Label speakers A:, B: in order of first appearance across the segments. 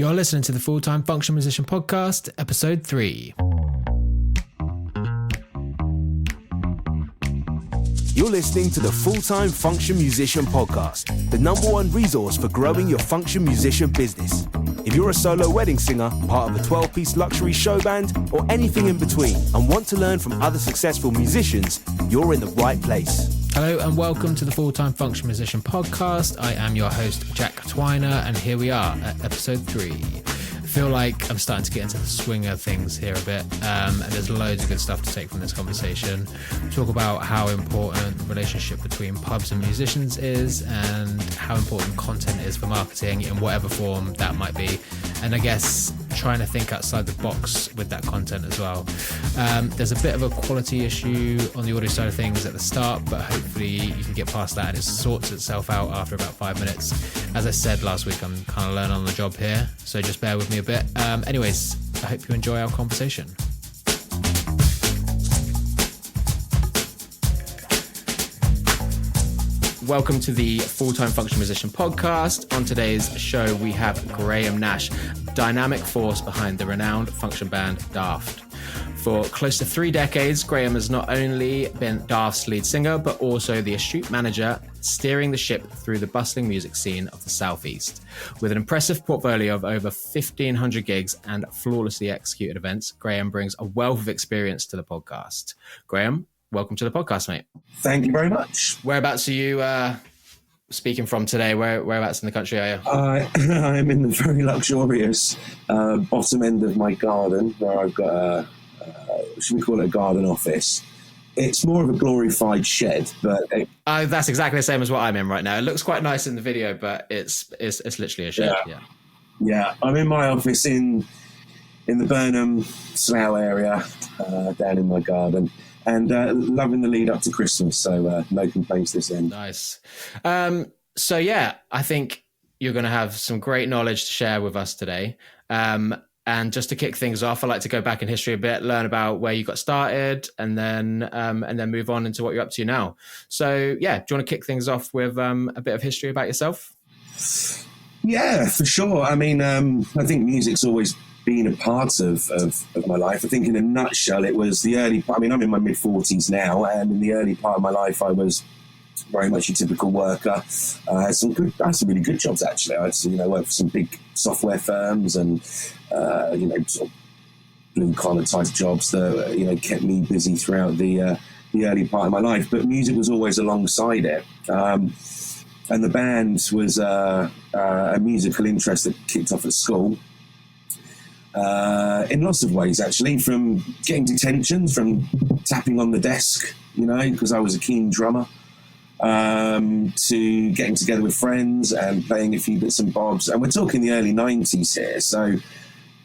A: You're listening to the Full-Time Function Musician Podcast, Episode 3.
B: You're listening to the Full-Time Function Musician Podcast, the #1 resource for growing your function musician business. If you're a solo wedding singer, part of a 12-piece luxury show band, or anything in between, and want to learn from other successful musicians, you're in the right place.
A: Hello and welcome to the Full-Time Function Musician Podcast. I am your host, Jack Twiner, and here we are at Episode 3. I feel like I'm starting to get into the swing of things here a bit, and there's loads of good stuff to take from this conversation. Talk about how important the relationship between pubs and musicians is, and how important content is for marketing in whatever form that might be, and I guess trying to think outside the box with that content as well. There's a bit of a quality issue on the audio side of things at the start, but hopefully you can get past that and it sorts itself out after about 5 minutes. As I said last week, I'm kind of learning on the job here, so just bear with me a bit. Anyways, I hope you enjoy our conversation. Welcome to the Full-Time Function Musician Podcast. On today's show, we have Graeme Nash, dynamic force behind the renowned function band Daft. For close to 3 decades, Graeme has not only been Daft's lead singer, but also the astute manager steering the ship through the bustling music scene of the Southeast. With an impressive portfolio of over 1,500 gigs and flawlessly executed events, Graeme brings a wealth of experience to the podcast. Graeme, welcome to the podcast, mate.
C: Thank you very much.
A: Whereabouts are you speaking from today? Whereabouts in the country are you?
C: I'm in the very luxurious bottom end of my garden, where I've got should we call it a garden office? It's more of a glorified shed, but
A: that's exactly the same as what I'm in right now. It looks quite nice in the video, but it's literally a shed.
C: Yeah. I'm in my office in the Burnham Slough area, down in my garden, and loving the lead up to Christmas. So no complaints this end.
A: Nice. So yeah, I think you're going to have some great knowledge to share with us today. And just to kick things off, I like to go back in history a bit, learn about where you got started, and then move on into what you're up to now. So, yeah, do you want to kick things off with a bit of history about yourself?
C: Yeah, for sure. I mean, I think music's always been a part of my life. I think in a nutshell, it was the early... I mean, I'm in my mid-40s now, and in the early part of my life, I was very much a typical worker. I had some really good jobs, actually. I worked for some big software firms and, sort of blue-collar type jobs that, kept me busy throughout the early part of my life. But music was always alongside it. And the band was a musical interest that kicked off at school. In lots of ways, actually, from getting detentions, from tapping on the desk, because I was a keen drummer, to getting together with friends and playing a few bits and bobs. And we're talking the early 90s here, so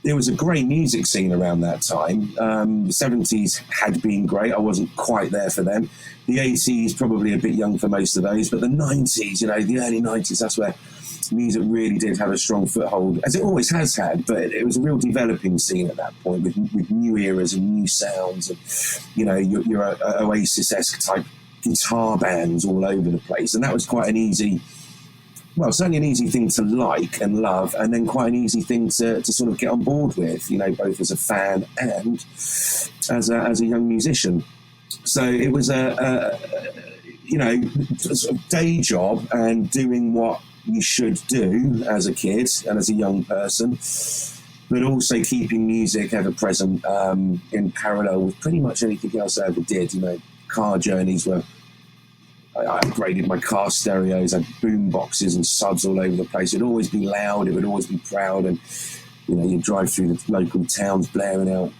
C: there was a great music scene around that time. The 70s had been great. I wasn't quite there for them. The 80s, probably a bit young for most of those, but the 90s, the early 90s, that's where music really did have a strong foothold, as it always has had, but it was a real developing scene at that point with new eras and new sounds and, your Oasis-esque type guitar bands all over the place. And that was quite certainly an easy thing to like and love, and then quite an easy thing to sort of get on board with, both as a fan and as a young musician. So it was a sort of day job and doing what you should do as a kid and as a young person, but also keeping music ever present in parallel with pretty much anything else I ever did. Car journeys were... I upgraded my car stereos, I had boom boxes and subs all over the place. It'd always be loud, it would always be proud, and you'd drive through the local towns blaring out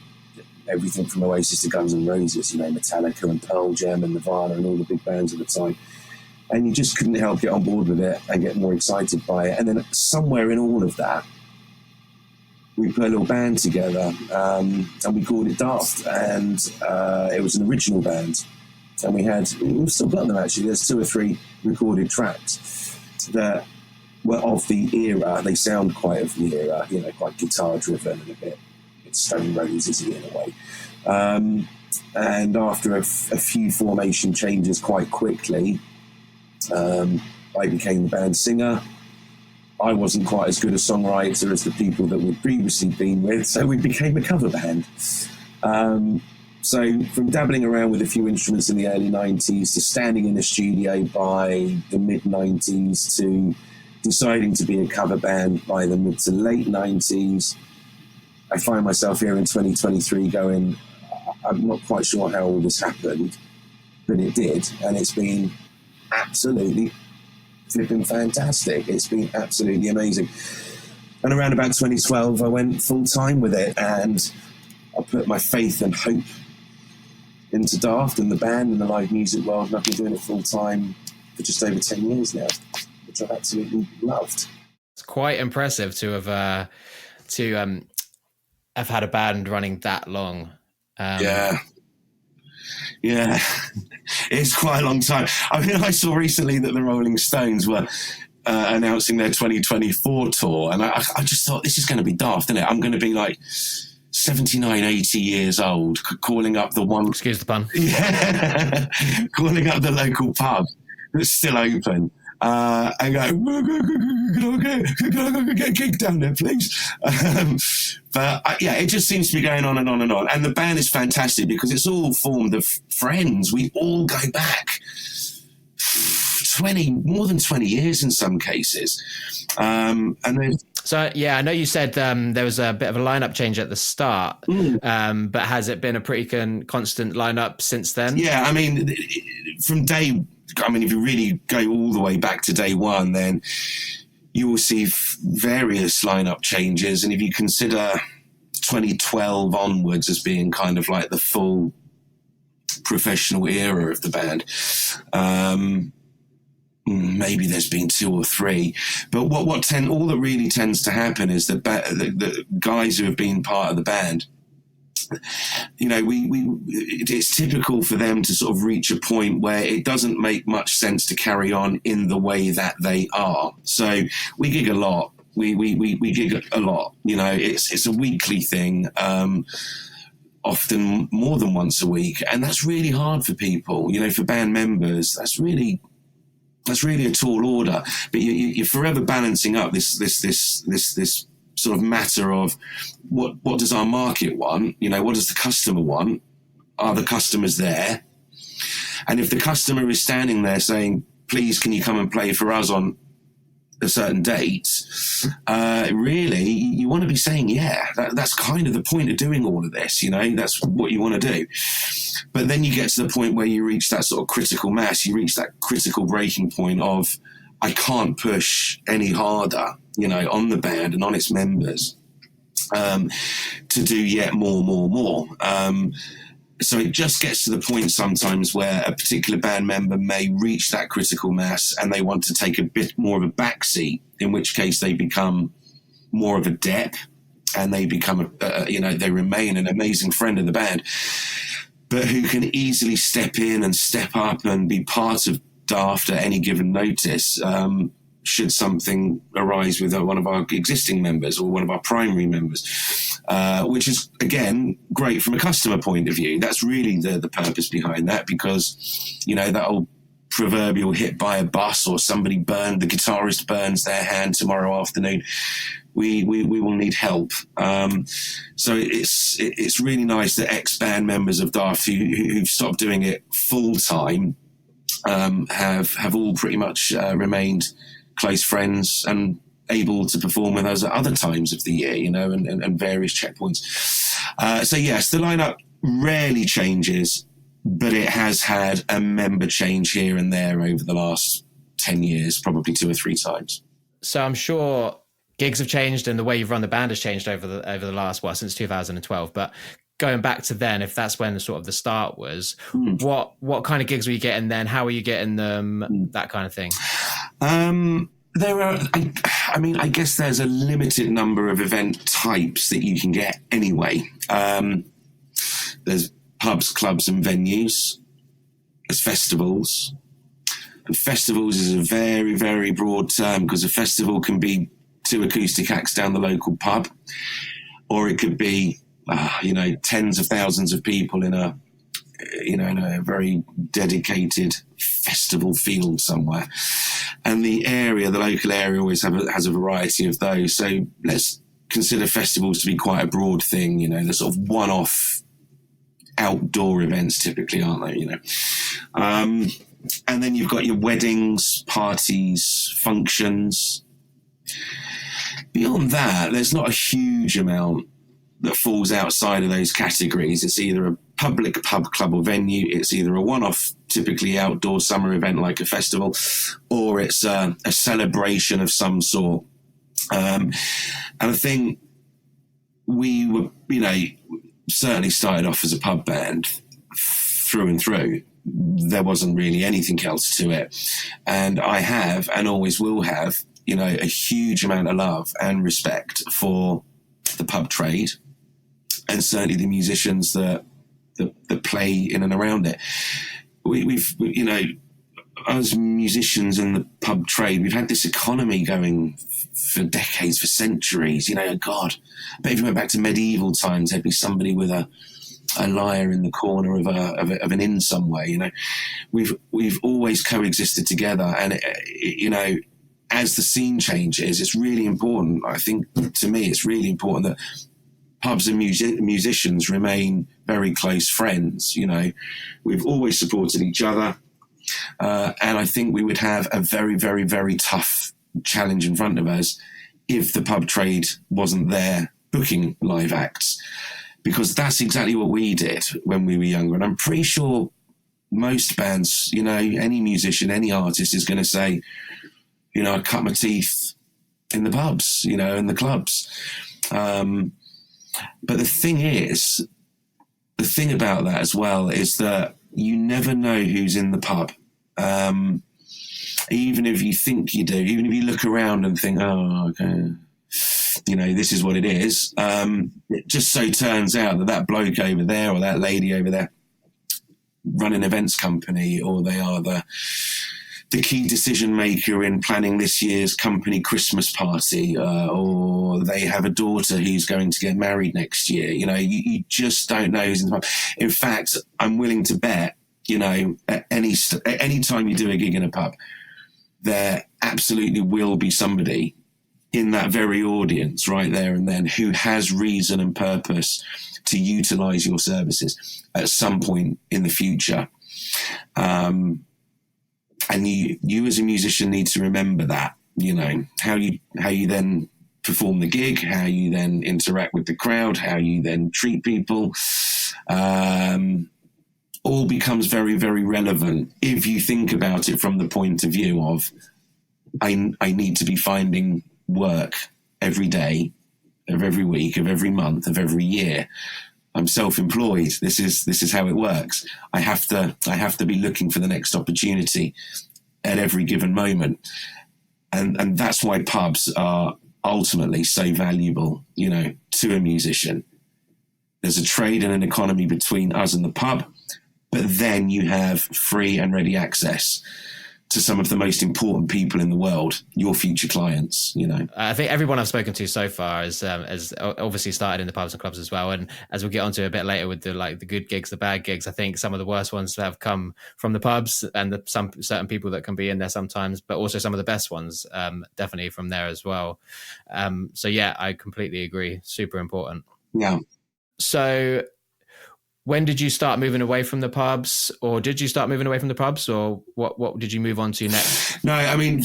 C: everything from Oasis to Guns N' Roses, Metallica and Pearl Jam and Nirvana and all the big bands at the time. And you just couldn't help get on board with it and get more excited by it. And then somewhere in all of that, we put a little band together, and we called it Daft, and it was an original band. And we've still got them, actually. There's 2 or 3 recorded tracks that were of the era. They sound quite of the era, quite guitar driven and a bit Stone Roses-y in a way. And after a few formation changes quite quickly, I became the band singer. I wasn't quite as good a songwriter as the people that we'd previously been with, so we became a cover band. So from dabbling around with a few instruments in the early 90s to standing in the studio by the mid-90s to deciding to be a cover band by the mid to late 90s, I find myself here in 2023 going, I'm not quite sure how all this happened, but it did, and it's been absolutely flipping fantastic. It's been absolutely amazing. And around about 2012, I went full-time with it, and I put my faith and hope into Daft and the band and the live music world, and I've been doing it full-time for just over 10 years now, which I've absolutely loved.
A: It's quite impressive to have had a band running that long.
C: Yeah, it's quite a long time. I mean, I saw recently that the Rolling Stones were announcing their 2024 tour, and I just thought, this is going to be daft, isn't it? I'm going to be like 79, 80 years old, calling up the one...
A: Excuse the pun.
C: Yeah, calling up the local pub that's still open. And go, can I get a gig down there, please? It just seems to be going on and on and on. And the band is fantastic because it's all formed of friends. We all go back more than 20 years in some cases.
A: So, yeah, I know you said there was a bit of a lineup change at the start, but has it been a pretty constant lineup since then?
C: Yeah, I mean, if you really go all the way back to day one, then you will see various lineup changes. And if you consider 2012 onwards as being kind of like the full professional era of the band, maybe there's been two or three. But all that really tends to happen is that the guys who have been part of the band, you know, it's typical for them to sort of reach a point where it doesn't make much sense to carry on in the way that they are. So we gig a lot. We gig a lot. You know, it's a weekly thing, often more than once a week, and that's really hard for people. You know, for band members, that's really a tall order. But you're forever balancing up this sort of matter of what does our market want? You know, what does the customer want? Are the customers there? And if the customer is standing there saying, please, can you come and play for us on a certain date? Really, you want to be saying, yeah, that's kind of the point of doing all of this, you know, that's what you want to do. But then you get to the point where you reach that sort of critical mass, you reach that critical breaking point of, I can't push any harder, you know, on the band and on its members to do yet more. So it just gets to the point sometimes where a particular band member may reach that critical mass and they want to take a bit more of a backseat, in which case they become more of a dep and they become, they remain an amazing friend of the band, but who can easily step in and step up and be part of Daft at any given notice, should something arise with one of our existing members or one of our primary members, which is, again, great from a customer point of view. That's really the purpose behind that, because, you know, that old proverbial hit by a bus or the guitarist burns their hand tomorrow afternoon, we will need help. So it's really nice that ex-band members of Daft who've stopped doing it full-time have all pretty much remained close friends and able to perform with us at other times of the year, you know, and various checkpoints. So yes, the lineup rarely changes, but it has had a member change here and there over the last 10 years, probably 2 or 3 times.
A: So I'm sure gigs have changed and the way you've run the band has changed over the last, since 2012, but going back to then, if that's when sort of the start was, what kind of gigs were you getting then? How were you getting them? That kind of thing.
C: There are, I guess there's a limited number of event types that you can get anyway. There's pubs, clubs and venues. There's festivals. And festivals is a very, very broad term, because a festival can be 2 acoustic acts down the local pub, or it could be tens of thousands of people in a very dedicated festival field somewhere. And the local area always has a variety of those. So let's consider festivals to be quite a broad thing, you know, the sort of one-off outdoor events typically, aren't they, you know? And then you've got your weddings, parties, functions. Beyond that, there's not a huge amount that falls outside of those categories. It's either a public pub, club or venue. It's either a one-off, typically outdoor summer event like a festival, or it's a celebration of some sort. And I think we were, you know, certainly started off as a pub band through and through. There wasn't really anything else to it. And I have, and always will have, you know, a huge amount of love and respect for the pub trade, and certainly the musicians that play in and around it. We've, you know, as musicians in the pub trade, we've had this economy going for decades, for centuries. You know, God, but if you went back to medieval times, there'd be somebody with a lyre in the corner of an inn somewhere. You know, we've always coexisted together, and you know, as the scene changes, it's really important. I think, to me, it's really important that pubs and musicians remain very close friends. You know, we've always supported each other, and I think we would have a very, very, very tough challenge in front of us if the pub trade wasn't there booking live acts, because that's exactly what we did when we were younger. And I'm pretty sure most bands, you know, any musician, any artist is going to say, you know, I cut my teeth in the pubs, you know, in the clubs. But the thing about that as well is that you never know who's in the pub. Even if you think you do, even if you look around and think, oh, okay, you know, this is what it is. It just so turns out that bloke over there or that lady over there run an events company, or they are the key decision maker in planning this year's company Christmas party, or they have a daughter who's going to get married next year. You know, you just don't know who's in the pub. In fact, I'm willing to bet, you know, at any time you do a gig in a pub, there absolutely will be somebody in that very audience right there and then who has reason and purpose to utilize your services at some point in the future. And you as a musician need to remember that, you know, how you then perform the gig, how you then interact with the crowd, how you then treat people, all becomes very, very relevant if you think about it from the point of view of, I need to be finding work every day of every week, of every month, of every year. I'm self-employed. This is how it works. I have to be looking for the next opportunity at every given moment. And that's why pubs are ultimately so valuable, you know, to a musician. There's a trade and an economy between us and the pub, but then you have free and ready access to some of the most important people in the world, your future clients, you know.
A: I think everyone I've spoken to so far has obviously started in the pubs and clubs as well. And as we'll get onto a bit later with the good gigs, the bad gigs, I think some of the worst ones have come from the pubs, and some certain people that can be in there sometimes, but also some of the best ones, definitely from there as well. So yeah, I completely agree. Super important.
C: Yeah.
A: So when did you start moving away from the pubs, or did you start moving away from the pubs, or what did you move on to next?
C: No, I mean,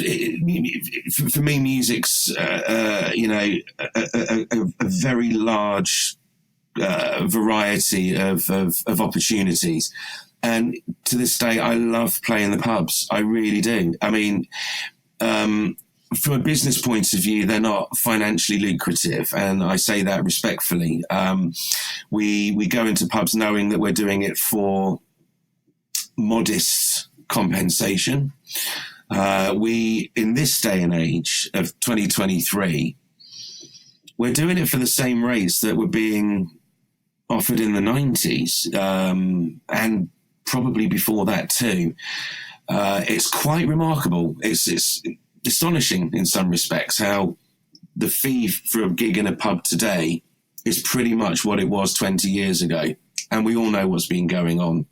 C: for me, music's, you know, a very large variety of opportunities. And to this day, I love playing the pubs. I really do. I mean, from a business point of view, they're not financially lucrative, and I say that respectfully. We go into pubs knowing that we're doing it for modest compensation. We, in this day and age of 2023, we're doing it for the same rates that were being offered in the 90s, and probably before that too. It's quite remarkable. It's astonishing in some respects how the fee for a gig in a pub today is pretty much what it was 20 years ago. And we all know what's been going on.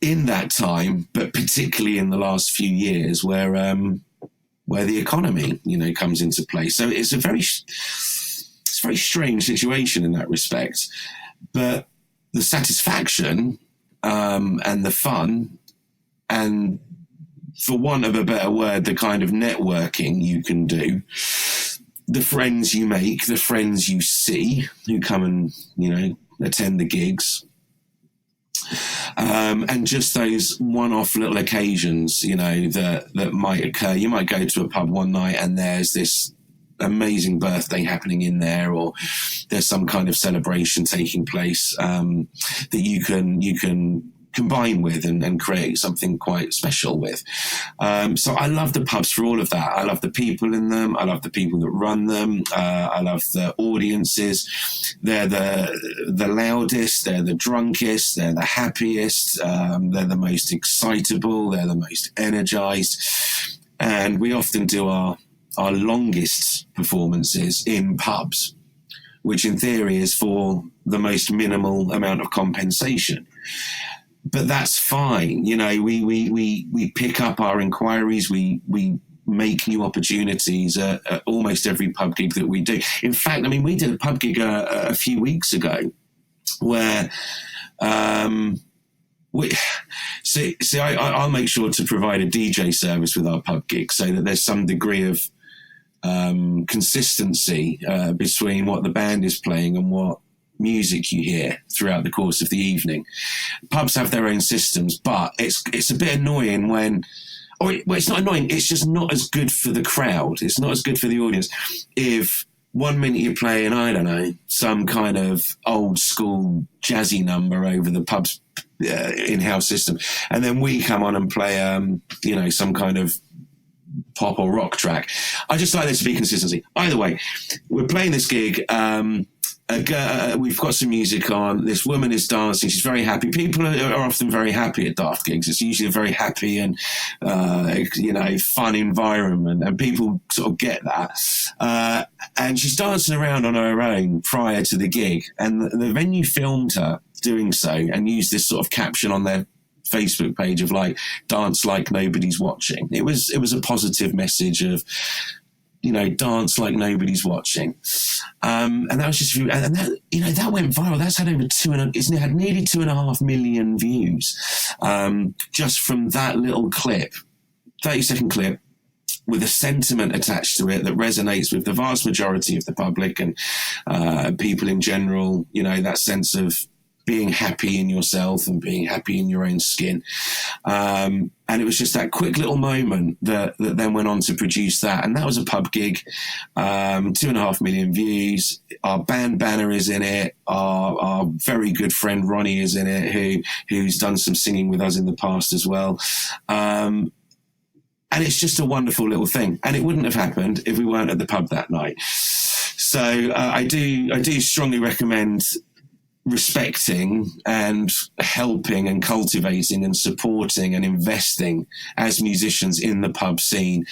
C: in that time, but particularly in the last few years, where the economy, comes into play. So it's a very strange situation in that respect. But the satisfaction and the fun, and for want of a better word, the kind of networking you can do, the friends you make, the friends you see who come and, attend the gigs, and just those one-off little occasions, that might occur. You might go to a pub one night and there's this amazing birthday happening in there, or there's some kind of celebration taking place that you can combine with and create something quite special with. So I love the pubs for all of that. I love the people in them. I love the people that run them. I love the audiences. They're the loudest. They're the drunkest. They're the happiest. They're the most excitable. They're the most energized. And we often do our longest performances in pubs, which in theory is for the most minimal amount of compensation. But that's fine. We pick up our inquiries. We make new opportunities at almost every pub gig that we do. In fact, we did a pub gig a few weeks ago where I'll make sure to provide a DJ service with our pub gig so that there's some degree of consistency between what the band is playing and what music you hear throughout the course of the evening. Pubs have their own systems, but it's a bit annoying it's not annoying, it's just not as good for the crowd. It's not as good for the audience if 1 minute you're playing, I don't know, some kind of old school jazzy number over the pub's in-house system, and then we come on and play some kind of pop or rock track. I just like there to be consistency. Either way, we're playing this gig. We've got some music on. This woman is dancing. She's very happy. People are often very happy at Daft gigs. It's usually a very happy and fun environment, and people sort of get that. And she's dancing around on her own prior to the gig, and the venue filmed her doing so and used this sort of caption on their Facebook page of like, dance like nobody's watching. It was a positive message of, dance like nobody's watching. And that was just, and that went viral. That's had over it had nearly 2.5 million views, just from that little clip, 30-second clip, with a sentiment attached to it that resonates with the vast majority of the public and people in general, that sense of being happy in yourself and being happy in your own skin. And it was just that quick little moment that then went on to produce that. And that was a pub gig, 2.5 million views. Our band banner is in it. Our very good friend Ronnie is in it, who's done some singing with us in the past as well. And it's just a wonderful little thing. And it wouldn't have happened if we weren't at the pub that night. So I do strongly recommend respecting and helping and cultivating and supporting and investing as musicians in the pub scene,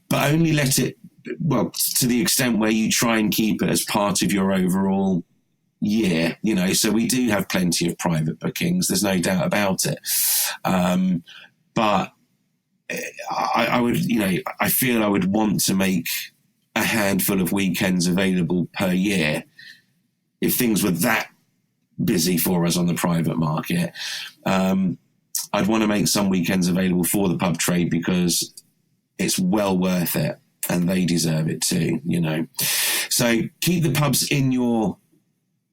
C: but only let it, to the extent where you try and keep it as part of your overall year, so we do have plenty of private bookings, there's no doubt about it. But I would, I feel I would want to make a handful of weekends available per year if things were that busy for us on the private market. I'd want to make some weekends available for the pub trade because it's well worth it and they deserve it too, So keep the pubs in your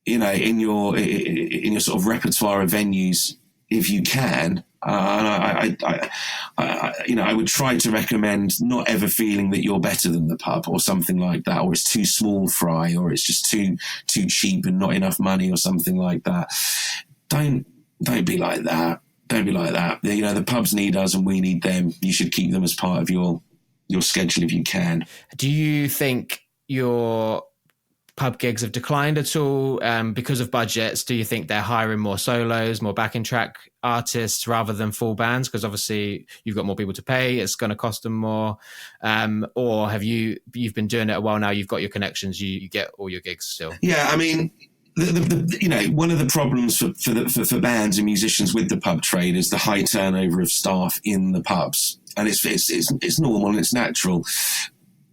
C: sort of repertoire of venues if you can. And I would try to recommend not ever feeling that you're better than the pub or something like that, or it's too small fry, or it's just too cheap and not enough money or something like that. Don't be like that. Don't be like that. The pubs need us and we need them. You should keep them as part of your schedule if you can.
A: Do you think your pub gigs have declined at all because of budgets? Do you think they're hiring more solos, more backing track artists rather than full bands? Because obviously you've got more people to pay, it's going to cost them more. Or have you've been doing it a while now, you've got your connections, you get all your gigs still?
C: Yeah, one of the problems for bands and musicians with the pub trade is the high turnover of staff in the pubs, and it's normal and it's natural.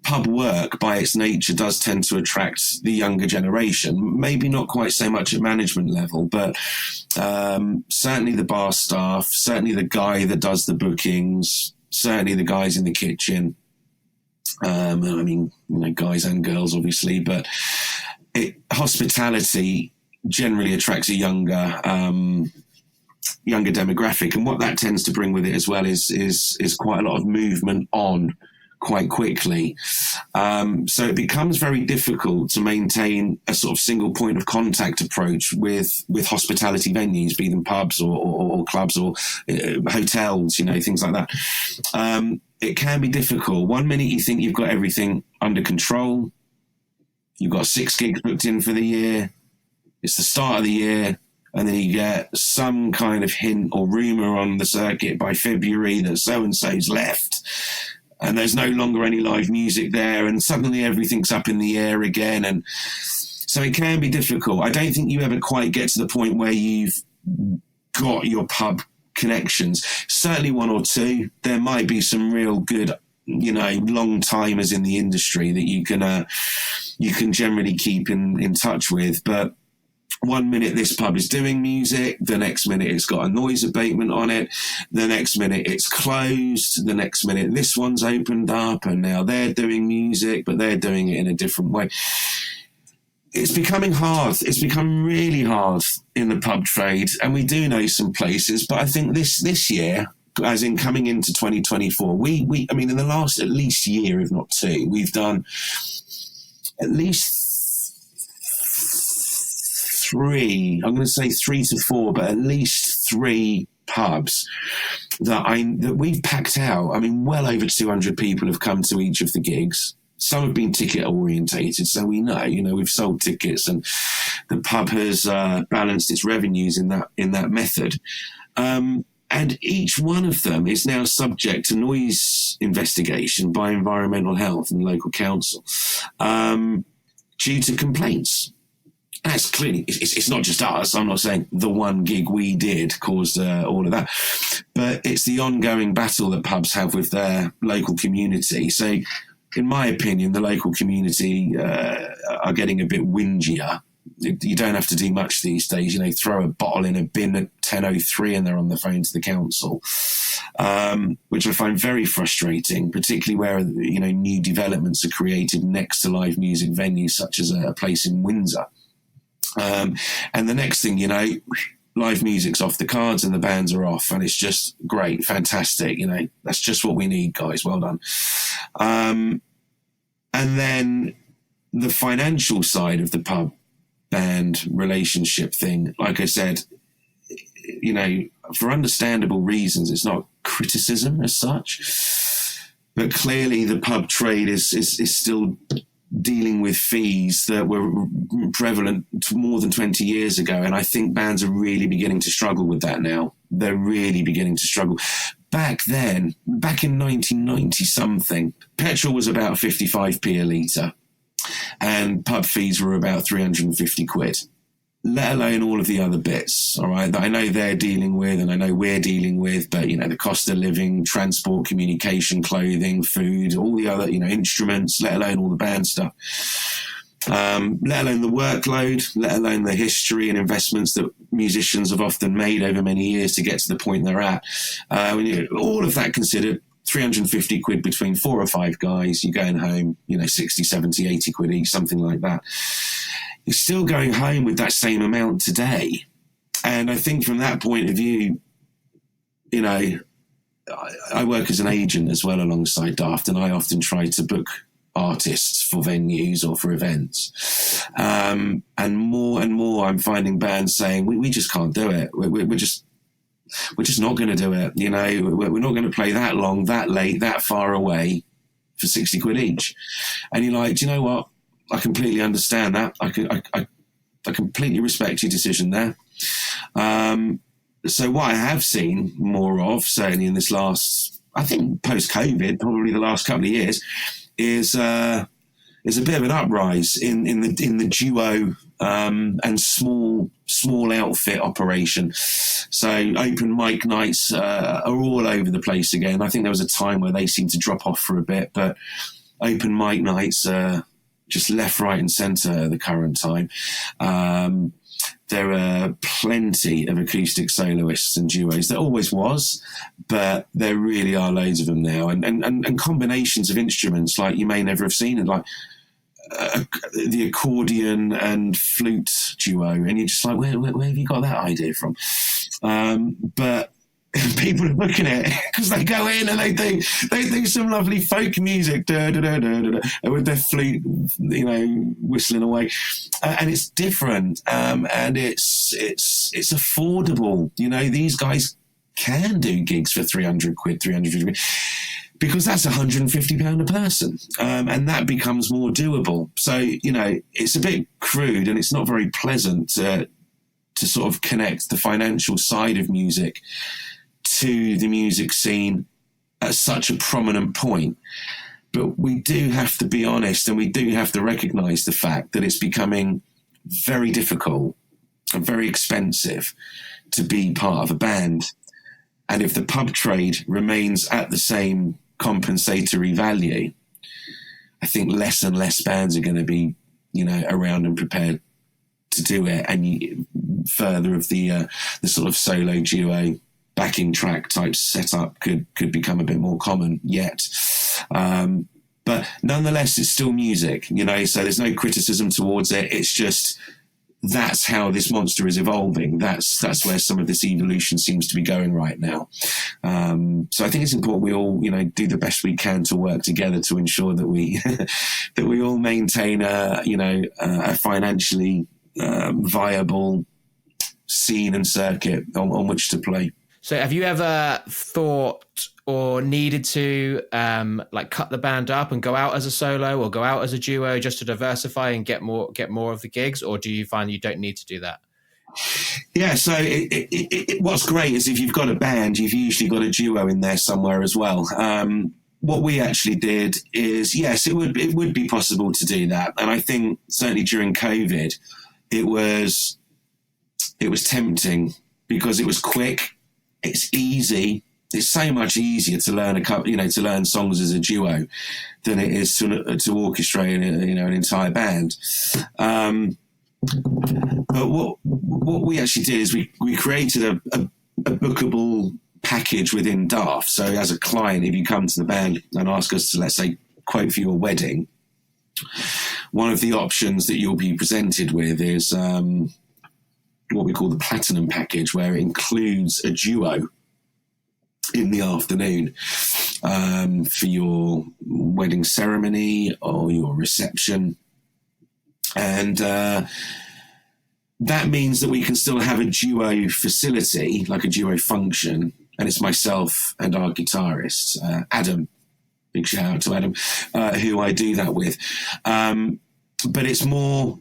C: Pub work by its nature does tend to attract the younger generation, maybe not quite so much at management level, but certainly the bar staff, certainly the guy that does the bookings, certainly the guys in the kitchen. I mean, guys and girls, obviously, but hospitality generally attracts a younger demographic, and what that tends to bring with it as well is quite a lot of movement on quite quickly. So it becomes very difficult to maintain a sort of single point of contact approach with hospitality venues, be them pubs or clubs or hotels, things like that. It can be difficult. One minute you think you've got everything under control. You've got 6 gigs booked in for the year. It's the start of the year. And then you get some kind of hint or rumour on the circuit by February that so-and-so's left. And there's no longer any live music there, and suddenly everything's up in the air again. And so it can be difficult. I don't think you ever quite get to the point where you've got your pub connections. Certainly 1 or 2. There might be some real good, long timers in the industry that you can generally keep in touch with. But one minute this pub is doing music, the next minute it's got a noise abatement on it, the next minute it's closed, the next minute this one's opened up and now they're doing music, but they're doing it in a different way. It's becoming hard. It's become really hard in the pub trade, and we do know some places, but I think this year, as in coming into 2024, we in the last at least year, if not 2, we've done at least 3, I'm going to say 3 to 4, but at least 3 pubs that we've packed out. I mean, well over 200 people have come to each of the gigs. Some have been ticket orientated, so we know, we've sold tickets, and the pub has balanced its revenues in that method. And each one of them is now subject to noise investigation by environmental health and local council due to complaints. That's clearly, it's not just us. I'm not saying the one gig we did caused all of that, but it's the ongoing battle that pubs have with their local community. So, in my opinion, the local community are getting a bit whingier. You don't have to do much these days. Throw a bottle in a bin at 10:03 and they're on the phone to the council, which I find very frustrating, particularly where new developments are created next to live music venues, such as a place in Windsor. And the next thing live music's off the cards and the bands are off, and it's just great, fantastic. That's just what we need, guys. Well done. And then the financial side of the pub band relationship thing, like I said, for understandable reasons, it's not criticism as such, but clearly the pub trade is still dealing with fees that were prevalent more than 20 years ago. And I think bands are really beginning to struggle with that now. They're really beginning to struggle. Back then, back in 1990 something, petrol was about 55p a litre and pub fees were about 350 quid, let alone all of the other bits, all right, that I know they're dealing with and I know we're dealing with, but, the cost of living, transport, communication, clothing, food, all the other, instruments, let alone all the band stuff, let alone the workload, let alone the history and investments that musicians have often made over many years to get to the point they're at. All of that considered, 350 quid between 4 or 5 guys, you're going home, 60, 70, 80 quid each, something like that. You're still going home with that same amount today. And I think from that point of view, I work as an agent as well alongside Daft, and I often try to book artists for venues or for events. And more I'm finding bands saying, we just can't do it. We're just not going to do it. We're not going to play that long, that late, that far away for 60 quid each. And you're like, do you know what? I completely understand that. I completely respect your decision there. So what I have seen more of, certainly in this last, I think post-COVID, probably the last couple of years, is there's a bit of an uprise in the duo and small outfit operation. So open mic nights are all over the place again. I think there was a time where they seemed to drop off for a bit, but open mic nights just left, right and centre at the current time. There are plenty of acoustic soloists and duos. There always was, but there really are loads of them now. And combinations of instruments like you may never have seen, like the accordion and flute duo. And you're just like, where have you got that idea from? But people are looking at it because they go in and they do some lovely folk music with their flute, whistling away, and it's different, and it's affordable. These guys can do gigs for 300 quid, because that's £150 a person, and that becomes more doable. So it's a bit crude and it's not very pleasant to sort of connect the financial side of music to the music scene at such a prominent point. But we do have to be honest, and we do have to recognise the fact that it's becoming very difficult and very expensive to be part of a band. And if the pub trade remains at the same compensatory value, I think less and less bands are going to be, around and prepared to do it. And further of the sort of solo duo backing track type setup could become a bit more common yet. But nonetheless, it's still music, so there's no criticism towards it. It's just, that's how this monster is evolving. That's where some of this evolution seems to be going right now. So I think it's important we all, do the best we can to work together to ensure that we that we all maintain a financially viable scene and circuit on which to play.
A: So have you ever thought or needed to cut the band up and go out as a solo or go out as a duo just to diversify and get more of the gigs, or do you find you don't need to do that?
C: Yeah, so what's great is if you've got a band, you've usually got a duo in there somewhere as well. What we actually did is, yes, it would be possible to do that, and I think certainly during COVID, it was tempting because it was quick. It's easy. It's so much easier to learn to learn songs as a duo than it is to orchestrate an entire band. But what we actually did is we created a bookable package within Daft. So as a client, if you come to the band and ask us to, let's say, quote for your wedding, one of the options that you'll be presented with is what we call the platinum package, where it includes a duo in the afternoon for your wedding ceremony or your reception. And that means that we can still have a duo facility, like a duo function, and it's myself and our guitarist, Adam. Big shout out to Adam, who I do that with. But it's more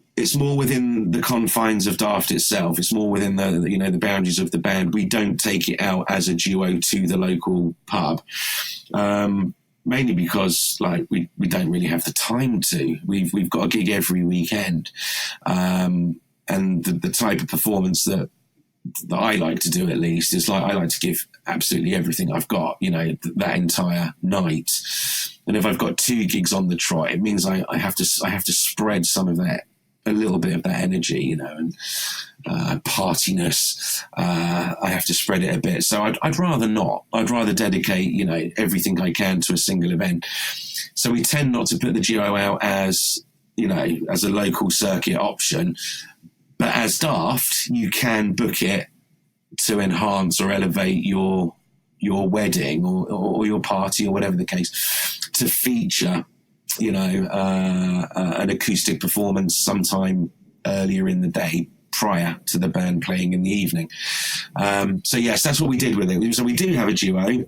C: within the confines of Daft itself. It's more within the boundaries of the band. We don't take it out as a duo to the local pub, mainly because we don't really have the time to. We've got a gig every weekend, and the type of performance that I like to do, at least, is I like to give absolutely everything I've got, that entire night. And if I've got 2 gigs on the trot, it means I have to spread some of that, a little bit of that energy, and partiness. I have to spread it a bit. So I'd rather not. I'd rather dedicate, everything I can to a single event. So we tend not to put the duo out as a local circuit option. But as Daft, you can book it to enhance or elevate your wedding or your party or whatever the case, to feature, an acoustic performance sometime earlier in the day prior to the band playing in the evening. So yes, that's what we did with it. So we do have a duo.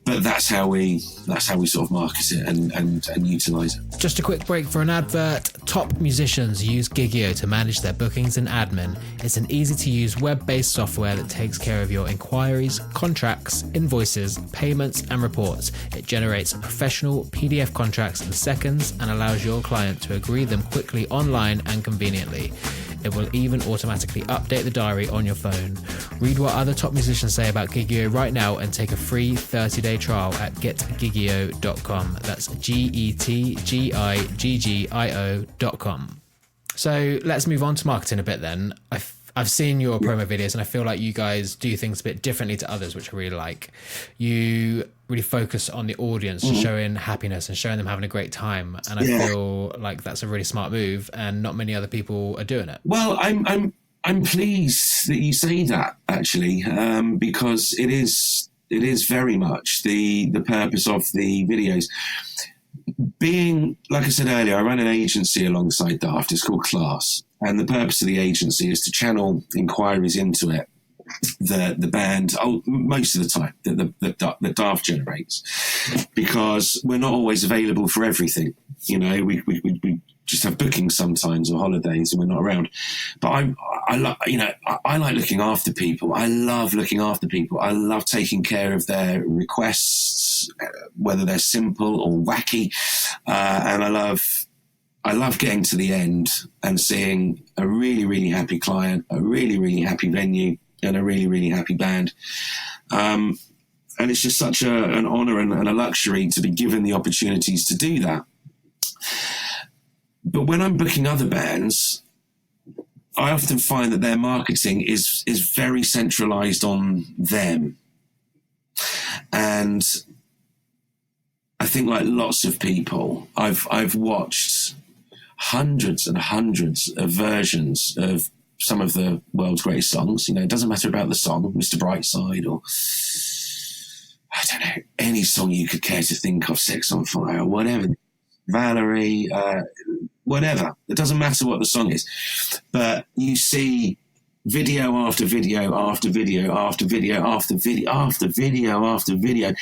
C: but that's how we sort of market it and utilize it.
A: Just a quick break for an advert. Top musicians use Gigio to manage their bookings and admin. It's an easy-to-use web-based software that takes care of your inquiries, contracts, invoices, payments, and reports. It generates professional PDF contracts in seconds and allows your client to agree them quickly online and conveniently. It will even automatically update the diary on your phone. Read what other top musicians say about Gigio right now and take a free 30-day trial at getgigio.com. That's GETGIGGIO.com. So let's move on to marketing a bit then. I've seen your promo videos and I feel like you guys do things a bit differently to others, which I really like. You really focus on the audience, showing happiness and showing them having a great time. And I feel like that's a really smart move and not many other people are doing it.
C: Well, I'm pleased that you say that, actually, because it is very much the purpose of the videos. Being, like I said earlier, I run an agency alongside Daft. It's called Class. And the purpose of the agency is to channel inquiries into it, the band, most of the time, that Daft generates, because we're not always available for everything. You know, we just have bookings sometimes or holidays and we're not around. But I like looking after people. I love looking after people. I love taking care of their requests, whether they're simple or wacky. And I love getting to the end and seeing a really, really happy client, a really, really happy venue, and a really, really happy band. And it's just such an honour and a luxury to be given the opportunities to do that. But when I'm booking other bands, I often find that their marketing is very centralised on them. And I think, like lots of people, I've watched hundreds and hundreds of versions of some of the world's greatest songs. You know, it doesn't matter about the song, Mr. Brightside, or I don't know, any song you could care to think of, Sex on Fire, whatever, Valerie, whatever. It doesn't matter what the song is. But you see video after video after video after video after video after video after video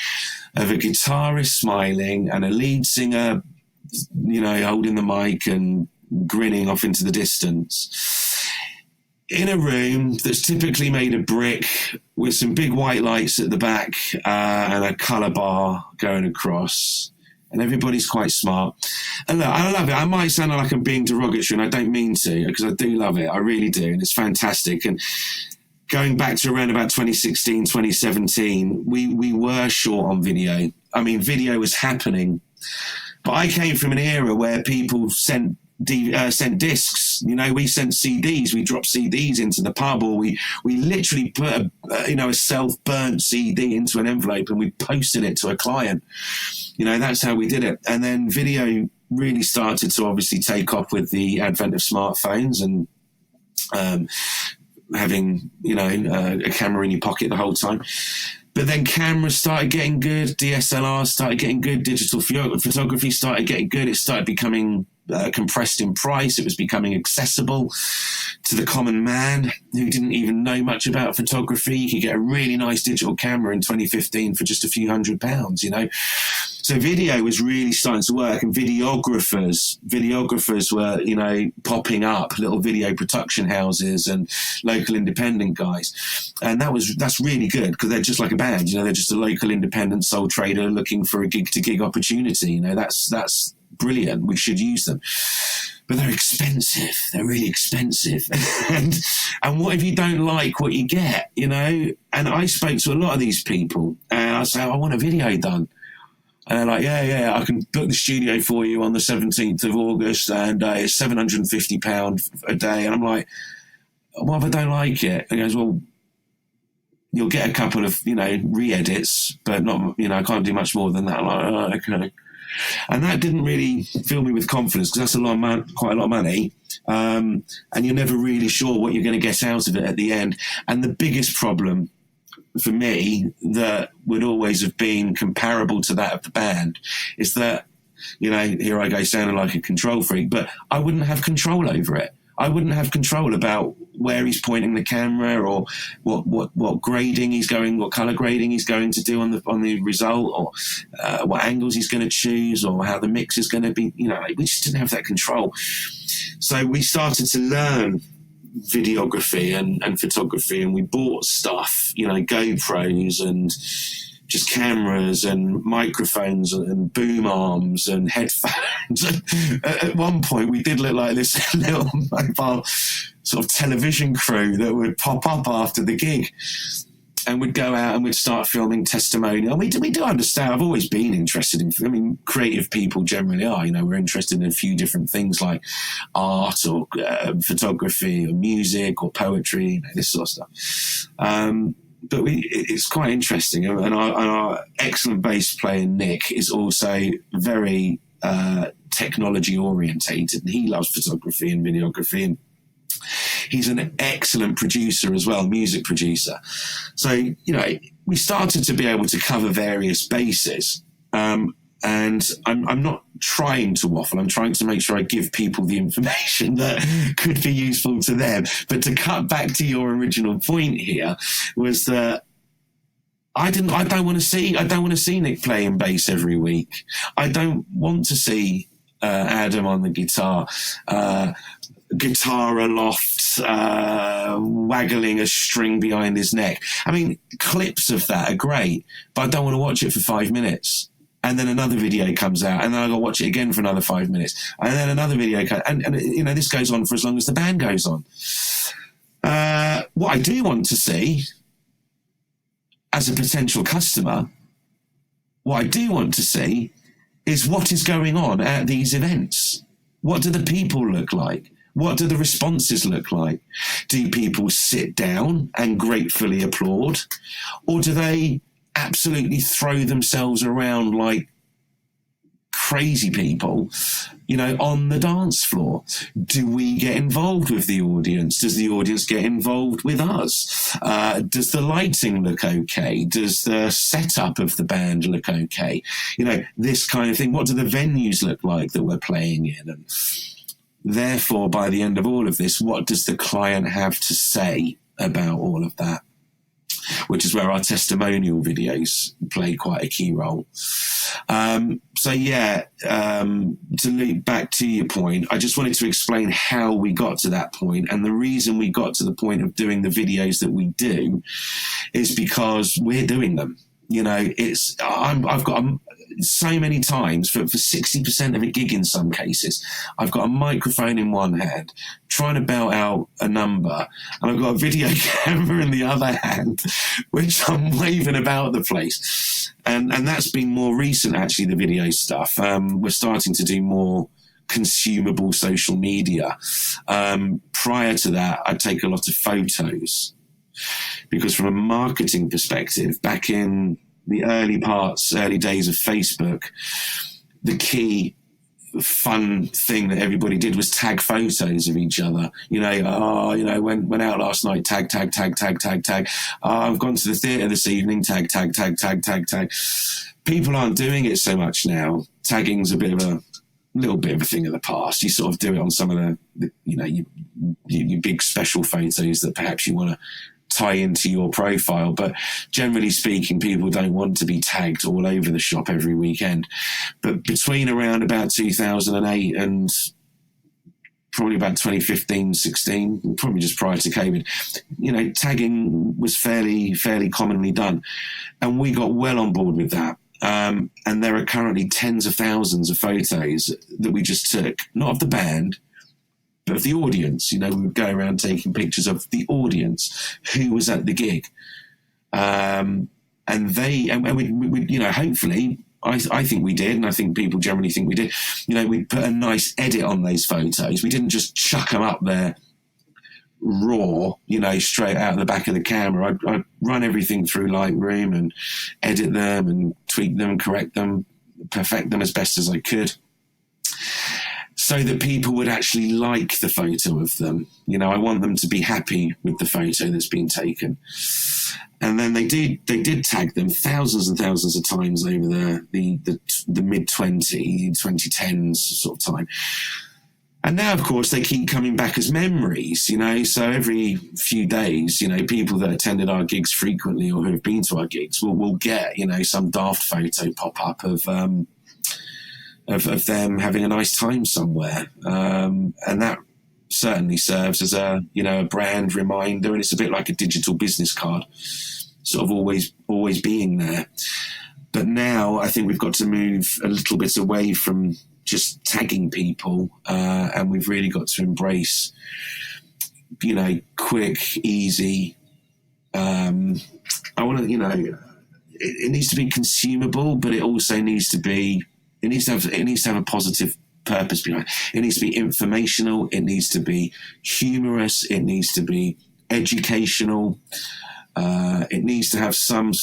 C: of a guitarist smiling and a lead singer, you know, holding the mic and grinning off into the distance in a room that's typically made of brick with some big white lights at the back and a colour bar going across. And everybody's quite smart. And look, I love it. I might sound like I'm being derogatory, and I don't mean to, because I do love it. I really do. And it's fantastic. And going back to around about 2016, 2017, we were short on video. I mean, video was happening. But I came from an era where people sent discs. You know, we sent CDs. We dropped CDs into the pub, or we literally put a self-burnt CD into an envelope and we posted it to a client. You know, that's how we did it. And then video really started to obviously take off with the advent of smartphones and having, you know, a camera in your pocket the whole time. But then cameras started getting good, DSLRs started getting good, digital photography started getting good. It started becoming compressed in price. It was becoming accessible to the common man who didn't even know much about photography. You could get a really nice digital camera in 2015 for just a few £100, you know. So video was really starting to work, and videographers were, you know, popping up, little video production houses and local independent guys. And that's really good, because they're just like a band, you know, they're just a local independent sole trader looking for a gig-to-gig opportunity. You know, that's brilliant. We should use them. But they're expensive. They're really expensive. and what if you don't like what you get, you know? And I spoke to a lot of these people, and I say, I want a video done. And they're like, yeah, I can book the studio for you on the 17th of August, and it's £750 a day. And I'm like, what if I don't like it? And he goes, well, you'll get a couple of, you know, re-edits, but not, you know, I can't do much more than that. I'm like, oh, okay. And that didn't really fill me with confidence, because that's quite a lot of money. And you're never really sure what you're going to get out of it at the end. And the biggest problem for me, that would always have been comparable to that of the band, is that, you know, here I go sounding like a control freak, but I wouldn't have control over it. I wouldn't have control about where he's pointing the camera, or what grading he's going, what color grading he's going to do on the result, or what angles he's going to choose, or how the mix is going to be. We just didn't have that control. So we started to learn videography and photography, and we bought stuff, GoPros and just cameras and microphones and boom arms and headphones. At one point, we did look like this little mobile sort of television crew that would pop up after the gig, and we'd go out and we'd start filming testimonial. We do understand. I've always been interested in. Creative people generally are. We're interested in a few different things like art or photography or music or poetry, this sort of stuff. But it's quite interesting, and our excellent bass player Nick is also very technology orientated, and he loves photography and videography, and he's an excellent producer as well, music producer. So we started to be able to cover various bases, and I'm not trying to waffle. I'm trying to make sure I give people the information that could be useful to them. But to cut back to your original point here was that I don't want to see Nick playing bass every week. I don't want to see Adam on the guitar aloft, waggling a string behind his neck. Clips of that are great, but I don't want to watch it for 5 minutes. And then another video comes out, and then I've got to watch it again for another 5 minutes. And then another video comes, and this goes on for as long as the band goes on. What I do want to see as a potential customer, is what is going on at these events. What do the people look like? What do the responses look like? Do people sit down and gratefully applaud? Or do they absolutely throw themselves around like crazy people, on the dance floor? Do we get involved with the audience? Does the audience get involved with us? Does the lighting look okay? Does the setup of the band look okay? This kind of thing. What do the venues look like that we're playing in? And therefore, by the end of all of this, what does the client have to say about all of that? Which is where our testimonial videos play quite a key role. To loop back to your point, I just wanted to explain how we got to that point. And the reason we got to the point of doing the videos that we do is because we're doing them. I've got so many times for 60% of a gig in some cases, I've got a microphone in one hand trying to belt out a number, and I've got a video camera in the other hand, which I'm waving about the place. And that's been more recent, actually, the video stuff. We're starting to do more consumable social media. Prior to that, I'd take a lot of photos, because from a marketing perspective, back in the early days of Facebook, the key fun thing that everybody did was tag photos of each other. Went out last night, tag. I've gone to the theatre this evening, tag. People aren't doing it so much now. Tagging's a little bit of a thing of the past. You sort of do it on some of the your big special photos that perhaps you want to tie into your profile, but generally speaking, people don't want to be tagged all over the shop every weekend. But between around about 2008 and probably about 2015, 16, probably just prior to COVID, tagging was fairly commonly done, and we got well on board with that. And there are currently tens of thousands of photos that we just took, not of the band, but of the audience. We would go around taking pictures of the audience who was at the gig. And we hopefully, I think we did, and I think people generally think we did, we put a nice edit on those photos. We didn't just chuck them up there raw, straight out of the back of the camera. I'd run everything through Lightroom and edit them and tweak them and correct them, perfect them as best as I could, so that people would actually like the photo of them. I want them to be happy with the photo that's been taken. And then they did tag them thousands and thousands of times over the mid-2010s sort of time. And now, of course, they keep coming back as memories, you know. So every few days, you know, people that attended our gigs frequently or who have been to our gigs will get, you know, some Daft photo pop up of them having a nice time somewhere, and that certainly serves as a, you know, a brand reminder. And it's a bit like a digital business card, sort of always being there. But now I think we've got to move a little bit away from just tagging people, and we've really got to embrace, you know, quick, easy. I want to, you know, it needs to be consumable, but it also needs to be. It needs to have a positive purpose behind it. It needs to be informational. It needs to be humorous. It needs to be educational. It needs to have some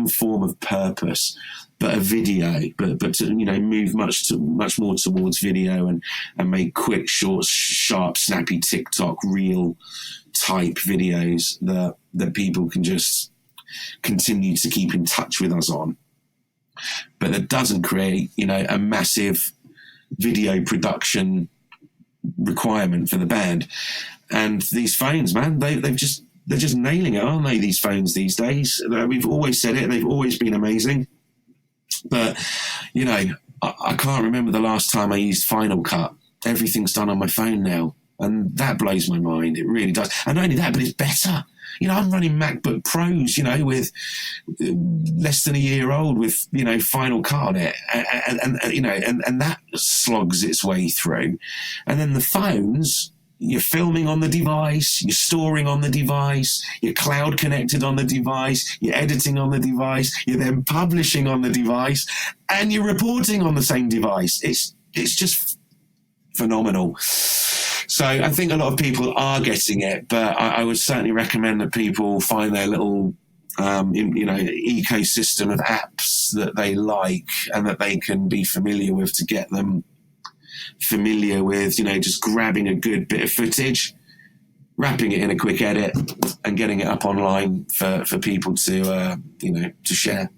C: form of purpose. But a video, but to, you know, move much more towards video and make quick, short, sharp, snappy TikTok reel type videos that people can just continue to keep in touch with us on. But that doesn't create, you know, a massive video production requirement for the band. And these phones, man, they're just nailing it, aren't they? These phones these days. We've always said it; they've always been amazing. But, you know, I can't remember the last time I used Final Cut. Everything's done on my phone now. And that blows my mind. It really does. And not only that, but it's better. You know, I'm running MacBook Pros, you know, with less than a year old with, you know, Final Cut on it. And you know, and that slogs its way through. And then the phones, you're filming on the device, you're storing on the device, you're cloud connected on the device, you're editing on the device, you're then publishing on the device, and you're reporting on the same device. It's just phenomenal. So I think a lot of people are getting it, but I would certainly recommend that people find their little you know, ecosystem of apps that they like and that they can be familiar with to get them familiar with, you know, just grabbing a good bit of footage, wrapping it in a quick edit and getting it up online for people to, you know, to share.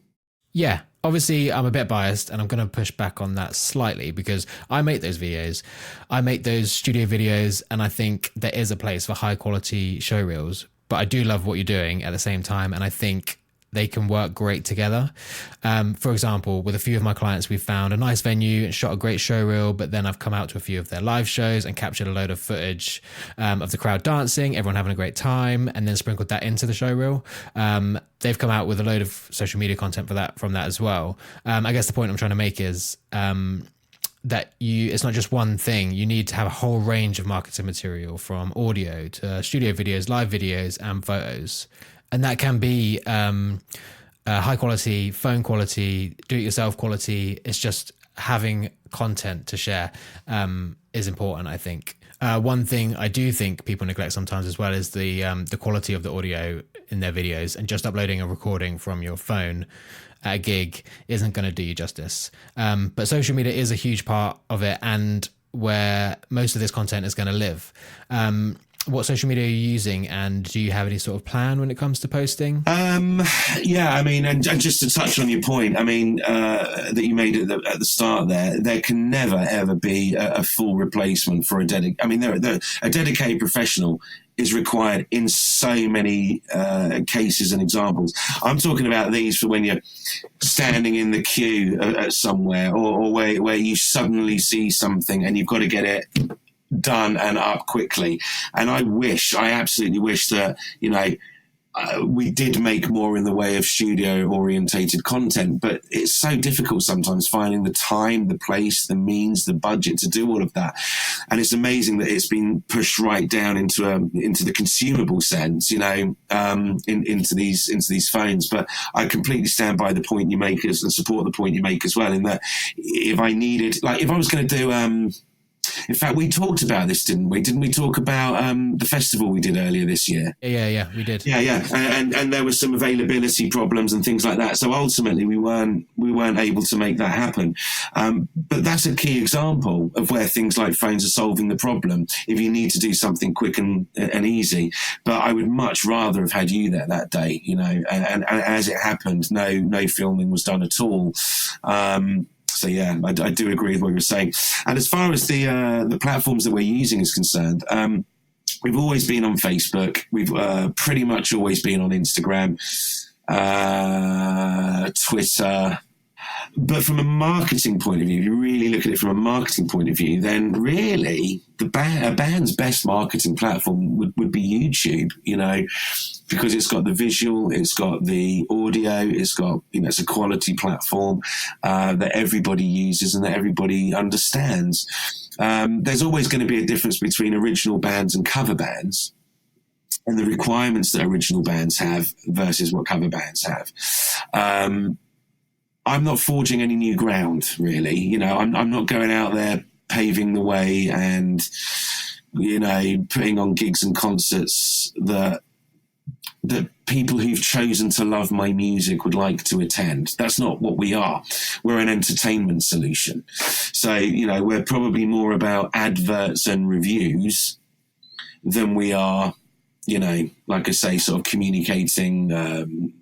A: Yeah. Obviously, I'm a bit biased and I'm going to push back on that slightly because I make those videos. I make those studio videos and I think there is a place for high quality show reels, but I do love what you're doing at the same time. And I think they can work great together. For example, with a few of my clients, we've found a nice venue and shot a great show reel, but then I've come out to a few of their live shows and captured a load of footage of the crowd dancing, everyone having a great time, and then sprinkled that into the show reel. They've come out with a load of social media content from that as well. I guess the point I'm trying to make is that it's not just one thing. You need to have a whole range of marketing material, from audio to studio videos, live videos, and photos. And that can be high quality, phone quality, do-it-yourself quality. It's just having content to share is important, I think. One thing I do think people neglect sometimes as well is the quality of the audio in their videos, and just uploading a recording from your phone at a gig isn't going to do you justice. But social media is a huge part of it, and where most of this content is going to live. What social media are you using, and do you have any sort of plan when it comes to posting?
C: Yeah, I mean, and just to touch on your point, I mean, that you made at the start there can never, ever be a full replacement for a dedicated. I mean, a dedicated professional is required in so many cases and examples. I'm talking about these for when you're standing in the queue at somewhere, or where you suddenly see something and you've got to get it done and up quickly. And I absolutely wish that, you know, we did make more in the way of studio orientated content, but it's so difficult sometimes finding the time, the place, the means, the budget to do all of that. And it's amazing that it's been pushed right down into the consumable sense, you know, into these phones. But I completely stand by the point you make and support the point you make as well, in that if I was going to do, in fact, we talked about this, didn't we? Didn't we talk about the festival we did earlier this year?
A: Yeah, we did.
C: Yeah. And there were some availability problems and things like that. So ultimately, we weren't able to make that happen. But that's a key example of where things like phones are solving the problem, if you need to do something quick and easy. But I would much rather have had you there that day, you know. And as it happened, no filming was done at all. So yeah, I do agree with what you're saying. And as far as the platforms that we're using is concerned, we've always been on Facebook. We've pretty much always been on Instagram, Twitter. But from a marketing point of view, if you really look at it from a marketing point of view, then really a band's best marketing platform would be YouTube, because it's got the visual, it's got the audio, it's got, it's a quality platform that everybody uses and that everybody understands. There's always going to be a difference between original bands and cover bands, and the requirements that original bands have versus what cover bands have. I'm not forging any new ground, really. I'm not going out there paving the way and, putting on gigs and concerts that people who've chosen to love my music would like to attend. That's not what we are. We're an entertainment solution. So, we're probably more about adverts and reviews than we are, like I say, sort of communicating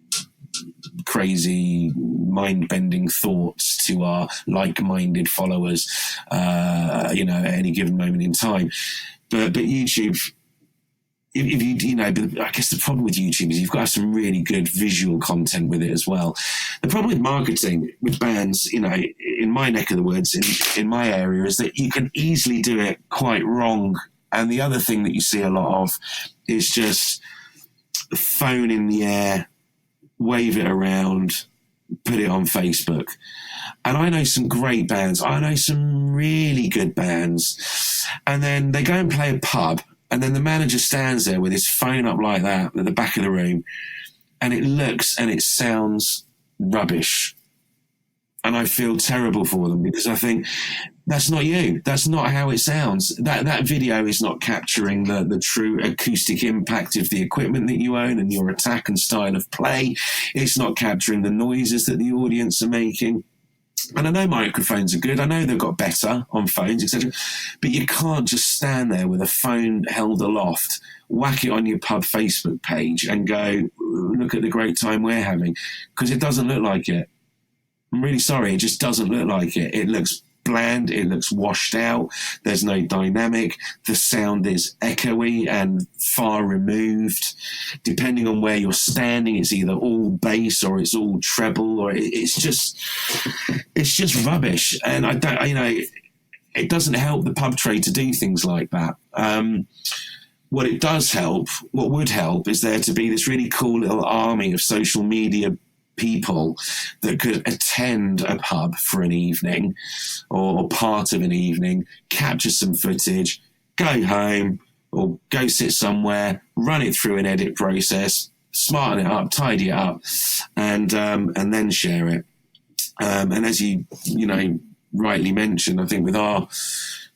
C: crazy mind-bending thoughts to our like-minded followers at any given moment in time. But YouTube, if you but I guess the problem with YouTube is you've got to have some really good visual content with it as well. The problem with marketing with bands, in my neck of the woods, in my area, is that you can easily do it quite wrong. And the other thing that you see a lot of is just the phone in the air, wave it around, put it on Facebook. And I know some great bands. I know some really good bands. And then they go and play a pub, and then the manager stands there with his phone up like that at the back of the room, and it looks and it sounds rubbish. And I feel terrible for them, because I think, that's not you. That's not how it sounds. That video is not capturing the true acoustic impact of the equipment that you own and your attack and style of play. It's not capturing the noises that the audience are making. And I know microphones are good. I know they've got better on phones, etc. But you can't just stand there with a phone held aloft, whack it on your pub Facebook page and go, look at the great time we're having, because it doesn't look like it. I'm really sorry. It just doesn't look like it. It looks bland, it looks washed out, there's no dynamic, the sound is echoey and far removed. Depending on where you're standing, it's either all bass or it's all treble, or it's just rubbish. And I don't, it doesn't help the pub trade to do things like that. What would help is there to be this really cool little army of social media people that could attend a pub for an evening or part of an evening, capture some footage, go home or go sit somewhere, run it through an edit process, smarten it up, tidy it up, and then share it. And as you rightly mentioned, I think with our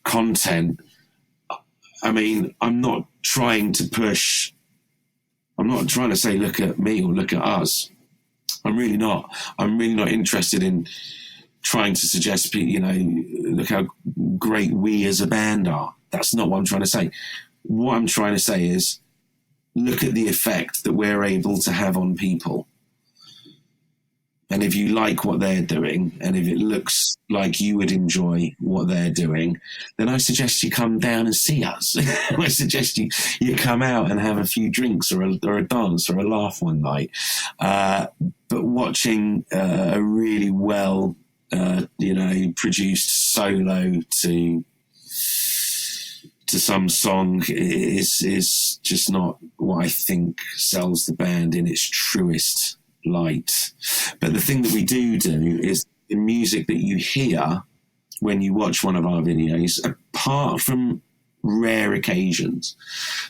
C: content, I'm not trying to say look at me or look at us. I'm really not. I'm really not interested in trying to suggest, look how great we as a band are. That's not what I'm trying to say. What I'm trying to say is, look at the effect that we're able to have on people. And if you like what they're doing, and if it looks like you would enjoy what they're doing, then I suggest you come down and see us. I suggest you come out and have a few drinks or a dance or a laugh one night. But watching a really well, produced solo to some song is just not what I think sells the band in its truest light. But the thing that we do is the music that you hear when you watch one of our videos, apart from rare occasions,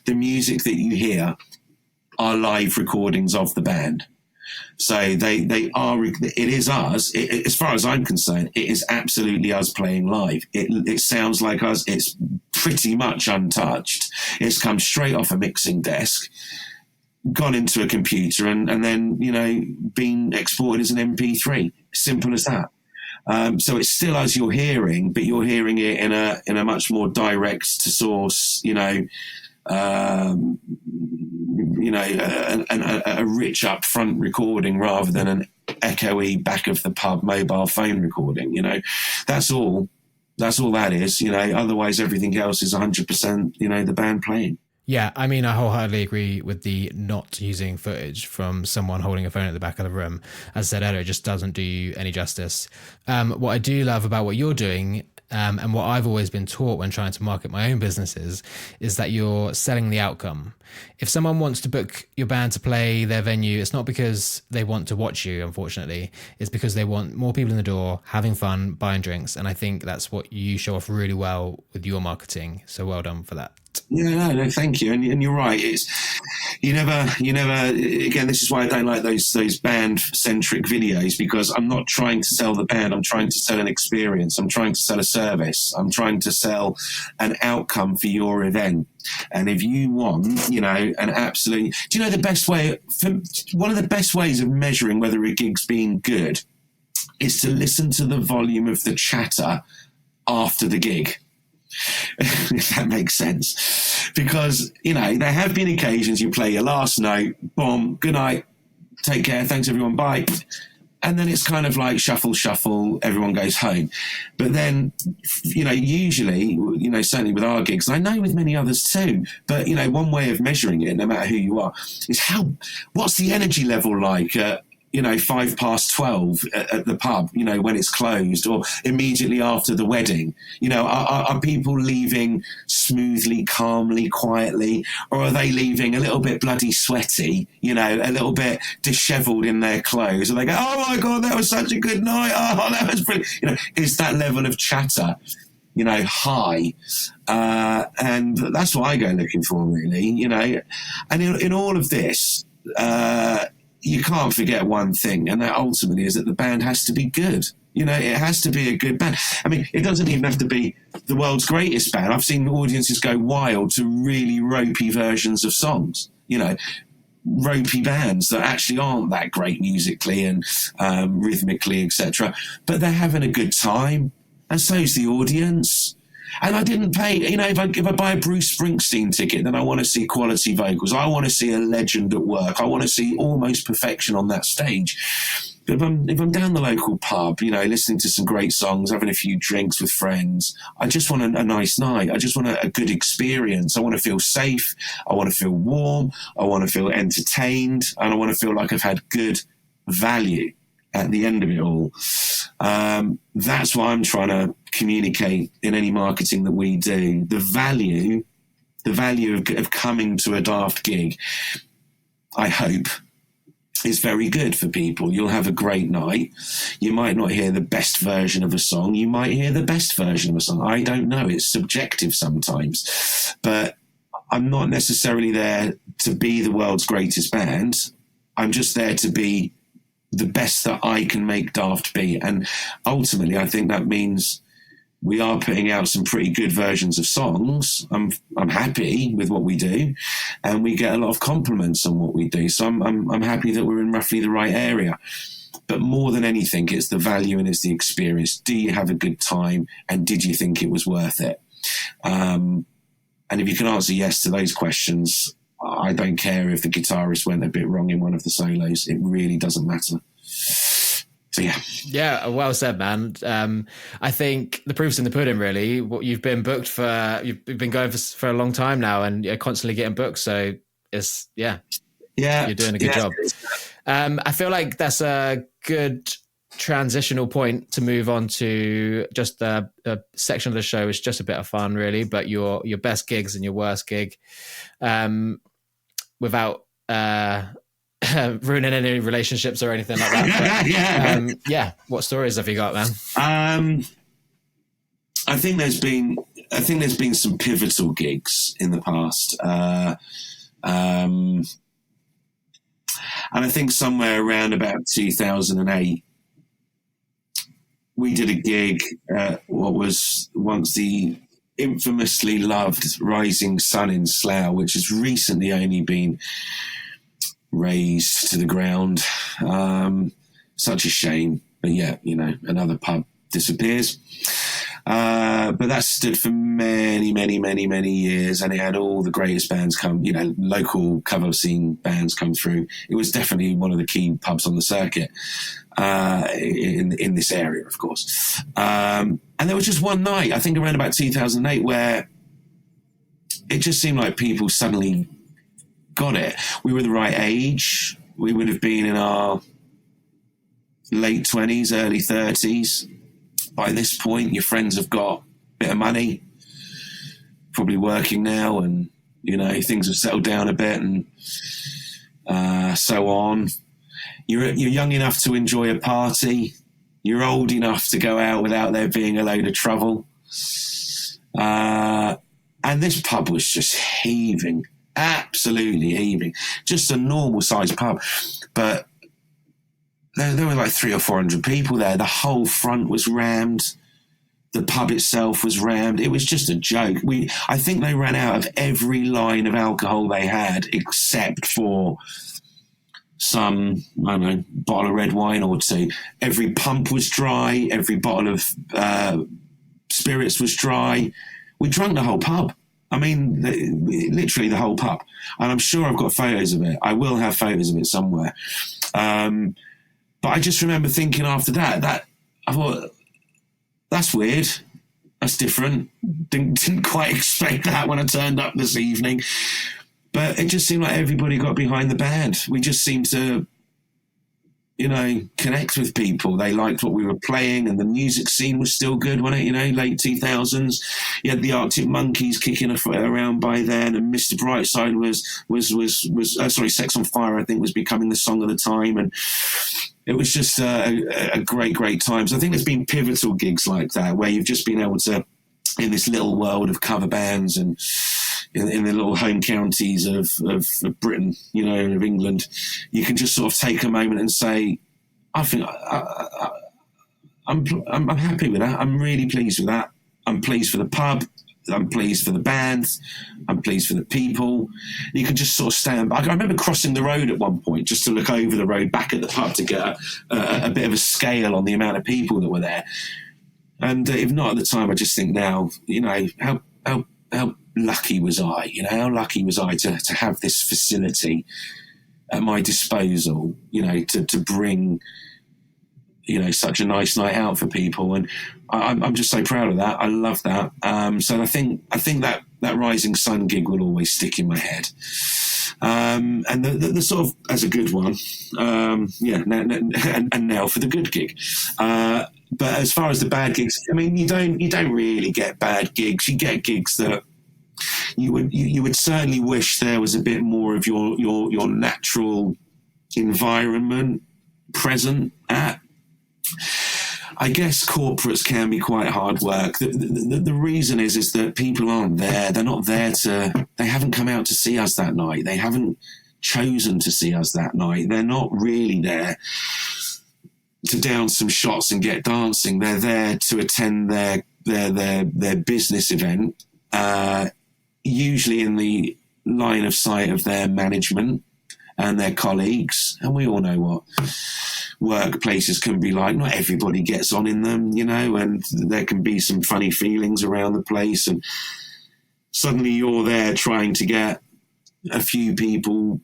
C: the music that you hear are live recordings of the band. So they are. It is us. As far as I'm concerned, it is absolutely us playing live. It sounds like us. It's pretty much untouched. It's come straight off a mixing desk, gone into a computer, and then been exported as an MP3. Simple as that. So it's still us you're hearing, but you're hearing it in a much more direct to source. A rich upfront recording rather than an echoey back of the pub mobile phone recording. You know, that's all that is. You know, otherwise everything else is 100%. You know, the band playing.
A: Yeah, I mean, I wholeheartedly agree with the not using footage from someone holding a phone at the back of the room. As I said earlier, it just doesn't do you any justice. What I do love about what you're doing, and what I've always been taught when trying to market my own businesses, is that you're selling the outcome. If someone wants to book your band to play their venue, it's not because they want to watch you, unfortunately. It's because they want more people in the door, having fun, buying drinks. And I think that's what you show off really well with your marketing. So well done for that.
C: Yeah, no, thank you. And you're right. It's you never. Again, this is why I don't like those band centric videos, because I'm not trying to sell the band. I'm trying to sell an experience. I'm trying to sell a service. I'm trying to sell an outcome for your event. And if you want, you know, an absolute, do you know the best way? One of the best ways of measuring whether a gig's been good is to listen to the volume of the chatter after the gig. If that makes sense, because you know there have been occasions you play your last note, boom, good night, take care, thanks everyone, bye, and then it's kind of like shuffle, everyone goes home. But then, you know, usually, you know, certainly with our gigs, and I know with many others too, but you know, one way of measuring it, no matter who you are, is what's the energy level like at, you know, 12:05 at the pub, you know, when it's closed, or immediately after the wedding. You know, are people leaving smoothly, calmly, quietly, or are they leaving a little bit bloody sweaty, you know, a little bit dishevelled in their clothes? And they go, oh my God, that was such a good night. Oh, that was brilliant. You know, is that level of chatter, you know, high? And that's what I go looking for, really, you know. And in all of this, you can't forget one thing, and that ultimately is that the band has to be good. You know, it has to be a good band. I mean, it doesn't even have to be the world's greatest band. I've seen audiences go wild to really ropey versions of songs, you know, ropey bands that actually aren't that great musically and rhythmically, etc. But they're having a good time, and so's the audience. And I didn't pay, you know, if I buy a Bruce Springsteen ticket, then I want to see quality vocals. I want to see a legend at work. I want to see almost perfection on that stage. But if I'm down the local pub, you know, listening to some great songs, having a few drinks with friends, I just want a nice night. I just want a good experience. I want to feel safe. I want to feel warm. I want to feel entertained. And I want to feel like I've had good value at the end of it all. That's what I'm trying to communicate in any marketing that we do. The value of coming to a Daft gig, I hope, is very good for people. You'll have a great night. You might not hear the best version of a song. You might hear the best version of a song. I don't know. It's subjective sometimes. But I'm not necessarily there to be the world's greatest band. I'm just there to be the best that I can make Daft be. And ultimately, I think that means we are putting out some pretty good versions of songs. I'm happy with what we do, and we get a lot of compliments on what we do. So I'm happy that we're in roughly the right area. But more than anything, it's the value and it's the experience. Do you have a good time, and did you think it was worth it? And if you can answer yes to those questions, I don't care if the guitarist went a bit wrong in one of the solos. It really doesn't matter. So
A: yeah, well said, man. I think the proof's in the pudding, really. What you've been booked for, you've been going for a long time now, and you're constantly getting booked. So it's you're doing a good job. I feel like that's a good transitional point to move on to just a section of the show is just a bit of fun, really, but your best gigs and your worst gig, without ruining any relationships or anything like that. But, what stories have you got, man?
C: I think there's been some pivotal gigs in the past, and I think somewhere around about 2008. We did a gig at what was once the infamously loved Rising Sun in Slough, which has recently only been razed to the ground. Such a shame. But yeah, you know, another pub disappears. But that stood for many, many, many, many years, and it had all the greatest bands come, local cover scene bands come through. It was definitely one of the key pubs on the circuit in this area, of course. And there was just one night, I think around about 2008, where it just seemed like people suddenly got it. We were the right age. We would have been in our late 20s, early 30s. By this point, your friends have got a bit of money, probably working now, and, things have settled down a bit, and so on. You're young enough to enjoy a party. You're old enough to go out without there being a load of trouble. And this pub was just heaving, absolutely heaving. Just a normal sized pub. But there were like 300 or 400 people there. The whole front was rammed. The pub itself was rammed. It was just a joke. I think they ran out of every line of alcohol they had, except for some, I don't know, bottle of red wine or two. Every pump was dry. Every bottle of spirits was dry. We drank the whole pub. I mean, literally the whole pub. And I'm sure I've got photos of it. I will have photos of it somewhere. But I just remember thinking after that I thought, that's weird. That's different. Didn't quite expect that when I turned up this evening. But it just seemed like everybody got behind the band. We just seemed to, connect with people. They liked what we were playing, and the music scene was still good, wasn't it? Late 2000s. You had the Arctic Monkeys kicking around by then, and Mr. Brightside was Sex on Fire, I think, was becoming the song of the time, and it was just a great, great time. So I think there's been pivotal gigs like that where you've just been able to, in this little world of cover bands and in the little home counties of Britain, of England, you can just sort of take a moment and say, I think I'm happy with that. I'm really pleased with that. I'm pleased for the pub. I'm pleased for the band. I'm pleased for the people. You can just sort of stand. I remember crossing the road at one point just to look over the road back at the pub to get a bit of a scale on the amount of people that were there. And if not at the time, I just think now, how lucky was I? How lucky was I to have this facility at my disposal? To bring such a nice night out for people, and I'm just so proud of that. I love that. So I think that Rising Sun gig will always stick in my head. And the sort of, as a good one, and now for the good gig. But as far as the bad gigs, I mean, you don't really get bad gigs. You get gigs that you would certainly wish there was a bit more of your natural environment present at. I guess corporates can be quite hard work. The reason is that people aren't there. They're not there they haven't come out to see us that night. They haven't chosen to see us that night. They're not really there to down some shots and get dancing. They're there to attend their business event, usually in the line of sight of their management and their colleagues. And we all know what workplaces can be like. Not everybody gets on in them, and there can be some funny feelings around the place. And suddenly you're there trying to get a few people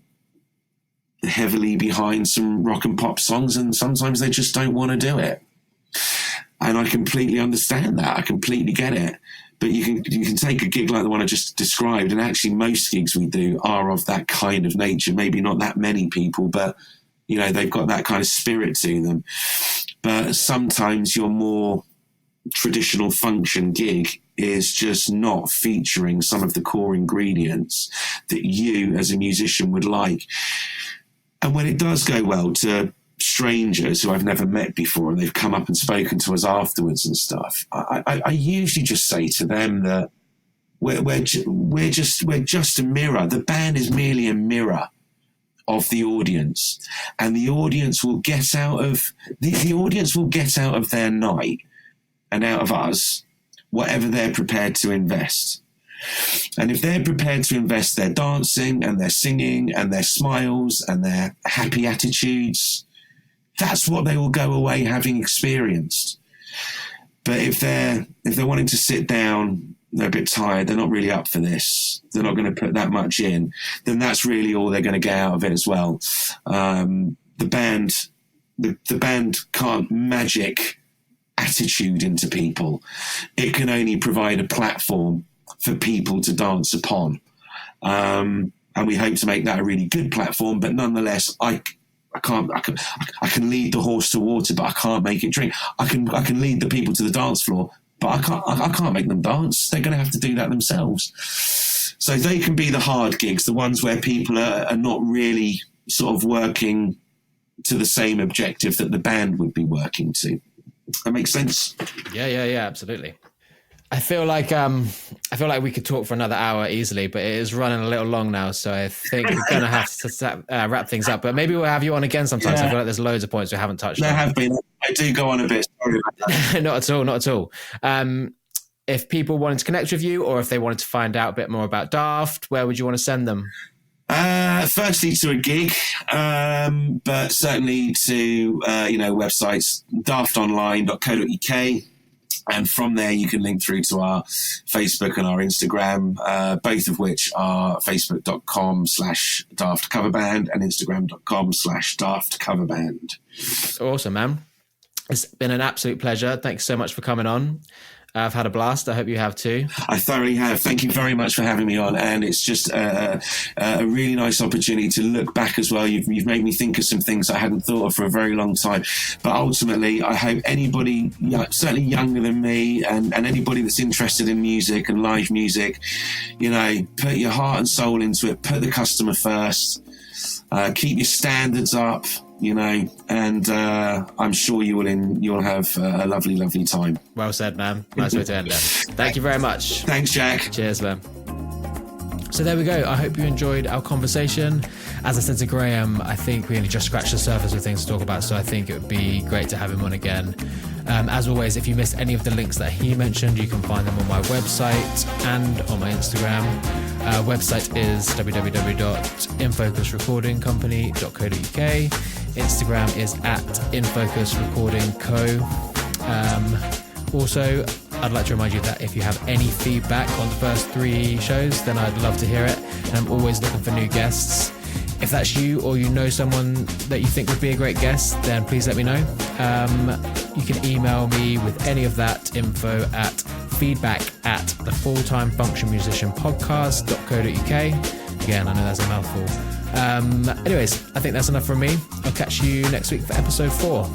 C: heavily behind some rock and pop songs, and sometimes they just don't want to do it. And I completely understand that. I completely get it. But you can take a gig like the one I just described, and actually most gigs we do are of that kind of nature. Maybe not that many people, but they've got that kind of spirit to them. But sometimes your more traditional function gig is just not featuring some of the core ingredients that you as a musician would like. And when it does go well to strangers who I've never met before, and they've come up and spoken to us afterwards and stuff, I usually just say to them that we're just a mirror. The band is merely a mirror of the audience, and the audience will get out of their night and out of us whatever they're prepared to invest. And if they're prepared to invest their dancing and their singing and their smiles and their happy attitudes, that's what they will go away having experienced. But if they're wanting to sit down, they're a bit tired, they're not really up for this, they're not going to put that much in, then that's really all they're going to get out of it as well. The band can't magic attitude into people. It can only provide a platform for people to dance upon. And we hope to make that a really good platform, but nonetheless, I can lead the horse to water, but I can't make it drink. I can lead the people to the dance floor, but I can't make them dance. They're going to have to do that themselves. So they can be the hard gigs, the ones where people are not really sort of working to the same objective that the band would be working to. That makes sense?
A: Yeah, absolutely. I feel like we could talk for another hour easily, but it is running a little long now, so I think we're going to have to wrap things up. But maybe we'll have you on again sometimes. Yeah. I feel like there's loads of points we haven't touched on.
C: There have been. I do go on a bit. Sorry about that.
A: Not at all. If people wanted to connect with you, or if they wanted to find out a bit more about Daft, where would you want to send them?
C: Firstly to a gig, but certainly to websites, daftonline.co.uk. And from there, you can link through to our Facebook and our Instagram, both of which are facebook.com/daftcoverband and instagram.com/daftcoverband.
A: Awesome, man. It's been an absolute pleasure. Thanks so much for coming on. I've had a blast. I hope you have too.
C: I thoroughly have. Thank you very much for having me on. And it's just a really nice opportunity to look back as well. You've made me think of some things I hadn't thought of for a very long time. But ultimately, I hope anybody, certainly younger than me, and anybody that's interested in music and live music, put your heart and soul into it. Put the customer first. Keep your standards up. And I'm sure you'll have a lovely, lovely time.
A: Well said, man. Nice way to end it. Thank you very much.
C: Thanks, Jack.
A: Cheers, man. So there we go. I hope you enjoyed our conversation. As I said to Graeme, I think we only just scratched the surface of things to talk about, so I think it would be great to have him on again. As always, if you missed any of the links that he mentioned, you can find them on my website and on my Instagram. Website is www.infocusrecordingcompany.co.uk. Instagram is @infocusrecordingco. Also, I'd like to remind you that if you have any feedback on the first 3 shows, then I'd love to hear it. And I'm always looking for new guests. If that's you, or you know someone that you think would be a great guest, then please let me know. You can email me with any of that info at feedback@thefulltimefunctionmusicianpodcast.co.uk. Again, I know that's a mouthful. Anyways, I think that's enough from me. I'll catch you next week for episode 4.